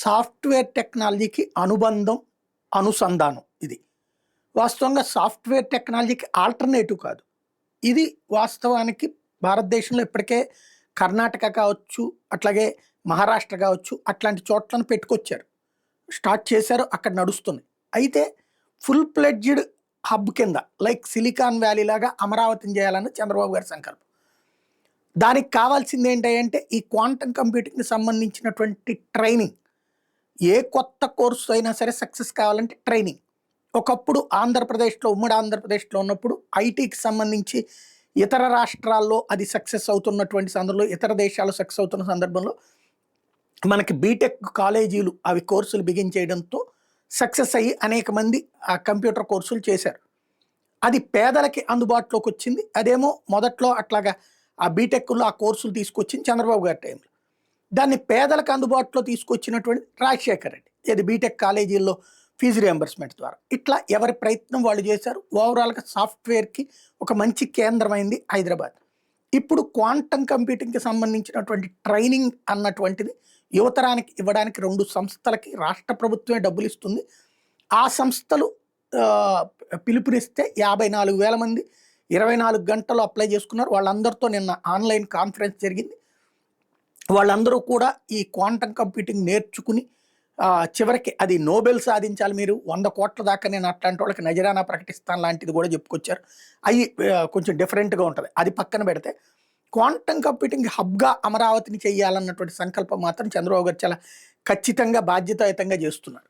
Software టెక్నాలజీకి అనుబంధం, అనుసంధానం ఇది. వాస్తవంగా సాఫ్ట్‌వేర్ టెక్నాలజీకి ఆల్టర్‌నేటివ్ కాదు. ఇది వాస్తవానికి భారతదేశంలో ఇప్పటికే కర్ణాటక కావచ్చు, అట్లాగే మహారాష్ట్ర కావచ్చు, అట్లాంటి చోట్లను పెట్టుకొచ్చారు. స్టార్ట్ చేశారు. అక్కడ నడుస్తుంది. అయితే ఫుల్ ప్లెడ్జ్డ్ హబ్ కింద లైక్ సిలికాన్ వ్యాలీ లాగా అమరావతిని చేయాలని చంద్రబాబు గారి సంకల్పం. దానికి కావాల్సింది ఏంటంటే ఈ క్వాంటమ్ కంప్యూటింగ్‌కి సంబంధించినటువంటి ట్రైనింగ్. ఏ కొత్త కోర్స్ అయినా సరే సక్సెస్ కావాలంటే ట్రైనింగ్. ఒకప్పుడు ఆంధ్రప్రదేశ్‌లో, ఉమ్మడి ఆంధ్రప్రదేశ్‌లో ఉన్నప్పుడు ఐటీకి సంబంధించి ఇతర రాష్ట్రాల్లో అది సక్సెస్ అవుతున్నటువంటి సందర్భంలో, ఇతర దేశాల్లో సక్సెస్ అవుతున్న సందర్భంలో మనకి బీటెక్ కాలేజీలు అవి కోర్సులు బిగించేయడంతో సక్సెస్ అయ్యి అనేక మంది ఆ కంప్యూటర్ కోర్సులు చేశారు. అది పేదలకి అందుబాటులోకి వచ్చింది. అదేమో మొదట్లో అట్లాగా ఆ బీటెక్‌లో ఆ కోర్సులు తీసుకొచ్చింది చంద్రబాబు గారి టైంలో. దాన్ని పేదలకు అందుబాటులో తీసుకొచ్చినటువంటి రాజశేఖర్ రెడ్డి. ఇది బీటెక్ కాలేజీల్లో ఫీజు రియంబర్స్‌మెంట్ ద్వారా. ఇట్లా ఎవరి ప్రయత్నం వాళ్ళు చేశారు. ఓవరాల్‌గా సాఫ్ట్‌వేర్‌కి ఒక మంచి కేంద్రమైంది హైదరాబాద్. ఇప్పుడు క్వాంటమ్ కంప్యూటింగ్‌కి సంబంధించినటువంటి ట్రైనింగ్ అన్నటువంటిది యువతరానికి ఇవ్వడానికి 2 సంస్థలకి రాష్ట్ర ప్రభుత్వమే డబ్బులిస్తుంది. ఆ సంస్థలు ఆహ్, పిలుపునిస్తే 54,000 మంది 24 గంటల్లో అప్లై చేసుకున్నారు. వాళ్ళందరితో నిన్న ఆన్‌లైన్ కాన్ఫరెన్స్ జరిగింది. వాళ్ళందరూ కూడా ఈ క్వాంటమ్ కంప్యూటింగ్ నేర్చుకుని చివరికి అది నోబెల్ సాధించాలి మీరు 100,00,00,000 దాకా నేను అట్లాంటి వాళ్ళకి నజరానా ప్రకటిస్తాను లాంటిది కూడా చెప్పుకొచ్చారు. అయి కొంచెం డిఫరెంట్‌గా ఉంటది. అది పక్కన పెడితే క్వాంటమ్ కంప్యూటింగ్ హబ్‌గా అమరావతిని చేయాలన్నటువంటి సంకల్పం మాత్రం చంద్రబాబు గారు చాలా ఖచ్చితంగా బాధ్యతాయుతంగా చేస్తున్నారు.